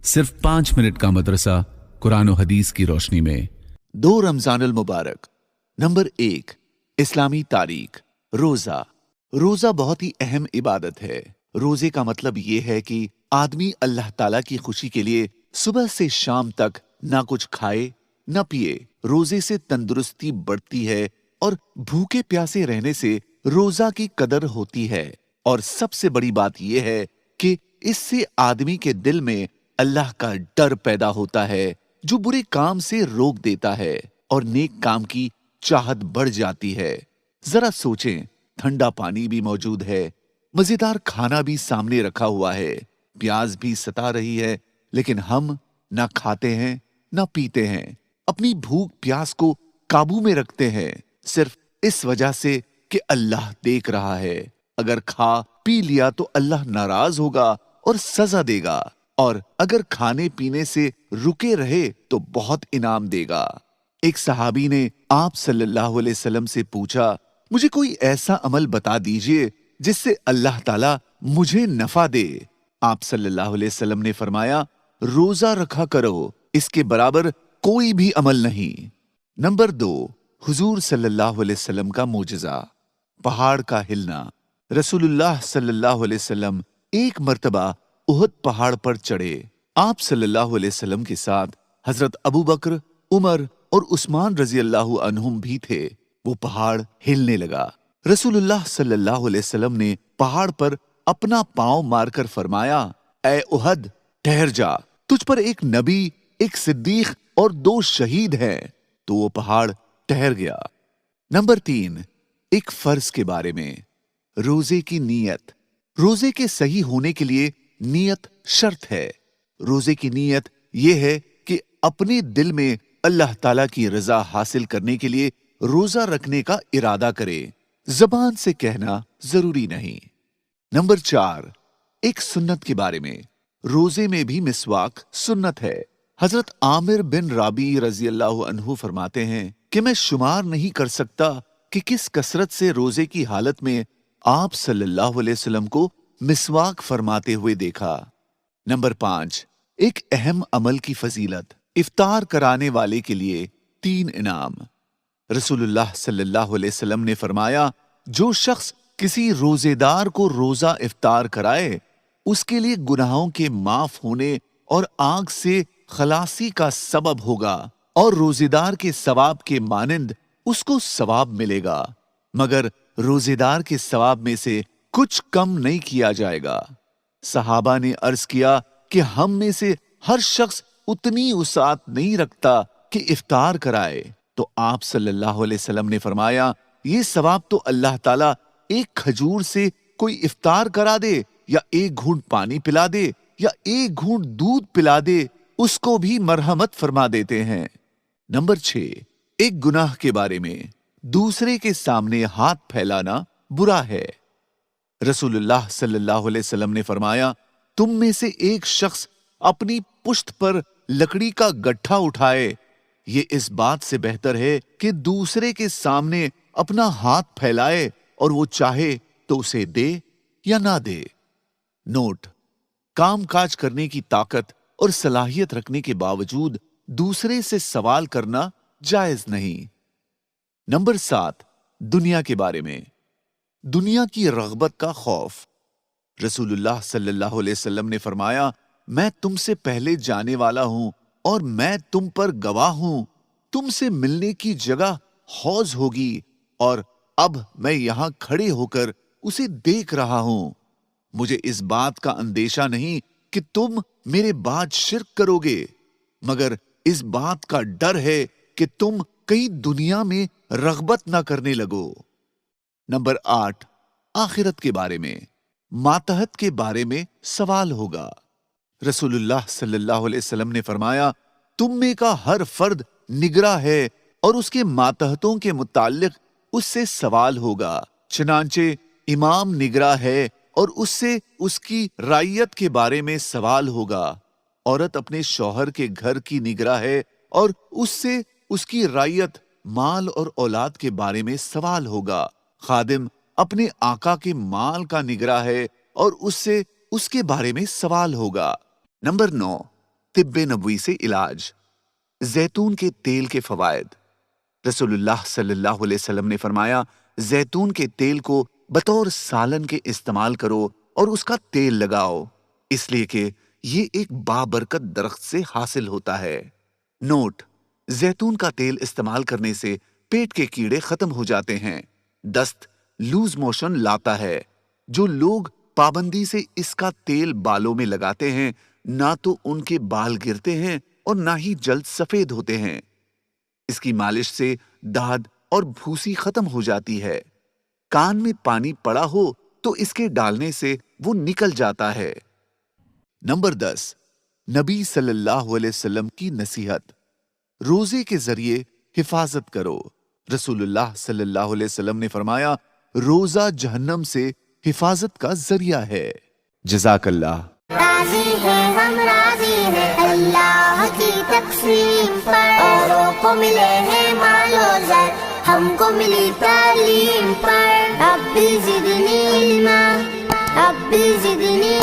सिर्फ 5 मिनट का मदरसा कुरान और हदीस की रोशनी में। 2 रमजान अल मुबारक। नंबर 1, इस्लामी तारीख। रोजा। रोजा बहुत ही अहम इबादत है। रोजे का मतलब ये है कि आदमी अल्लाह ताला की खुशी के लिए सुबह से शाम तक ना कुछ खाए ना पिए। रोजे से तंदुरुस्ती बढ़ती है और भूखे प्यासे रहने से रोजा की कदर होती है। और सबसे बड़ी बात यह है कि इससे आदमी के दिल में अल्लाह का डर पैदा होता है, जो बुरे काम से रोक देता है और नेक काम की चाहत बढ़ जाती है। जरा सोचें, ठंडा पानी भी मौजूद है, मजेदार खाना भी सामने रखा हुआ है, प्यास भी सता रही है, लेकिन हम ना खाते हैं ना पीते हैं। अपनी भूख प्यास को काबू में रखते हैं सिर्फ इस वजह से कि अल्लाह देख रहा है। अगर खा पी लिया तो अल्लाह नाराज होगा और सजा देगा, और अगर खाने पीने से रुके रहे तो बहुत इनाम देगा। एक सहाबी ने आप सल्लल्लाहु अलैहि वसल्लम से पूछा, मुझे कोई ऐसा अमल बता दीजिए जिससे अल्लाह ताला मुझे नफा दे। आप सल्लल्लाहु अलैहि वसल्लम ने फरमाया, रोजा रखा करो, इसके बराबर कोई भी अमल नहीं। नंबर 2, हुजूर सल्लल्लाहु अलैहि वसल्लम का मोजज़ा, पहाड़ का हिलना। रसूलुल्लाह सल्लल्लाहु अलैहि वसल्लम एक मर्तबा उहद पहाड़ पर चढ़े। आप सल्लल्लाहु अलैहि वसल्लम के साथ हजरत अबू बकर, उमर और उस्मान रजी अल्लाहु अन्हुम भी थे। वो पहाड़ हिलने लगा। रसूलुल्लाह सल्लल्लाहु अलैहि वसल्लम ने पहाड़ पर अपना पांव मारकर फरमाया, ऐ उहद, ठहर जा, तुझ पर एक नबी, एक सिद्दीक और 2 शहीद हैं। तो वो पहाड़ ठहर गया। नंबर 3, एक फर्ज के बारे में, रोजे की नीयत। रोजे के सही होने के लिए नीयत शर्त है। रोजे की नीयत यह है कि अपने दिल में अल्लाह ताला की रजा हासिल करने के लिए रोजा रखने का इरादा करे, जबान से कहना जरूरी नहीं। नंबर 4, एक सुन्नत के बारे में। रोजे में भी मिसवाक सुन्नत है। हजरत आमिर बिन राबी रजी अल्लाहु अन्हु फरमाते हैं कि मैं शुमार नहीं कर सकता कि किस कसरत से रोजे की हालत में आप सल्लल्लाहु अलैहि वसल्लम को मिसवाक फरमाते हुए देखा। नंबर 5, एक अहम अमल की फजीलत। इफ्तार कराने वाले के लिए 3 इनाम। रसूलुल्लाह सल्लल्लाहु अलैहि वसल्लम ने फरमाया, जो शख्स किसी रोजेदार को रोजा इफ्तार कराए, उसके लिए गुनाहों के माफ होने और आग से खलासी का सबब होगा, और रोजेदार के सवाब के मानिंद उसको सवाब मिलेगा, मगर रोजेदार के सवाब में से कुछ कम नहीं किया जाएगा। सहाबा ने अर्ज किया कि हम में से हर शख्स उतनी उसात नहीं रखता कि इफ्तार कराए। तो आप सल्लल्लाहु अलैहि वसल्लम ने फरमाया, ये सवाब तो अल्लाह ताला एक खजूर से कोई इफ्तार करा दे, या एक घूंट पानी पिला दे, या एक घूंट दूध पिला दे, उसको भी मरहमत फरमा देते हैं। नंबर 6, एक गुनाह के बारे में। दूसरे के सामने हाथ फैलाना बुरा है। रसूलुल्लाह सल्लल्लाहु अलैहि वसल्लम ने फरमाया, तुम में से एक शख्स अपनी पुश्त पर लकड़ी का गट्ठा उठाए, ये इस बात से बेहतर है कि दूसरे के सामने अपना हाथ फैलाए और वो चाहे तो उसे दे या ना दे। नोट, काम काज करने की ताकत और सलाहियत रखने के बावजूद दूसरे से सवाल करना जायज नहीं। नंबर 7, दुनिया के बारे में। दुनिया की रग़बत का खौफ। रसूलुल्लाह सल्लल्लाहु अलैहि वसल्लम ने फरमाया, मैं तुमसे पहले जाने वाला हूं और मैं तुम पर गवाह हूं। तुमसे मिलने की जगह हौज होगी, और अब मैं यहां खड़े होकर उसे देख रहा हूं। मुझे इस बात का अंदेशा नहीं कि तुम मेरे बाद शिर्क करोगे, मगर इस बात का डर है कि तुम कहीं दुनिया में रग़बत ना करने लगो। नंबर 8, आखिरत के बारे में। मातहत के बारे में सवाल होगा। रसूलुल्लाह सल्लल्लाहु अलैहि वसल्लम ने फरमाया, तुम में का हर फर्द निगरा है और उसके मातहतों के मुताल्लिक उससे सवाल होगा। चनांचे इमाम निगरा है और उससे उसकी रायत के बारे में सवाल होगा। औरत अपने शौहर के घर की निगरा है और उससे उसकी रायत, माल और औलाद के बारे में सवाल होगा। खादिम अपने आका के माल का निगरा है और उससे उसके बारे में सवाल होगा। नंबर 9, तिब्ब नबवी से इलाज। जैतून के तेल के फवायद। रसूलुल्लाह सल्लल्लाहु अलैहि वसल्लम ने फरमाया, जैतून के तेल को बतौर सालन के इस्तेमाल करो और उसका तेल लगाओ, इसलिए कि ये एक बाबरकत दरख्त से हासिल होता है। नोट: जैतून का तेल इस्तेमाल करने से पेट के कीड़े खत्म हो जाते हैं। दस्त, लूज मोशन लाता है। जो लोग पाबंदी से इसका तेल बालों में लगाते हैं, ना तो उनके बाल गिरते हैं और ना ही जल्द सफेद होते हैं। इसकी मालिश से दाद और भूसी खत्म हो जाती है। कान में पानी पड़ा हो तो इसके डालने से वो निकल जाता है। नंबर 10, नबी सल्लल्लाहु अलैहि वसल्लम की नसीहत। रोजे के जरिए हिफाजत करो। रसूलुल्लाह सल्लल्लाहु अलैहि वसल्लम ने फरमाया, रोजा जहन्नम से हिफाजत का जरिया है। जज़ाकल्लाह। राजी है हम राजी है अल्लाह की तकसीम पर, औरों को मिले हैं मालो ज़र, हमको मिली तालीम पर। अब भी ज़िदनी इल्मा, अब भी ज़िदनी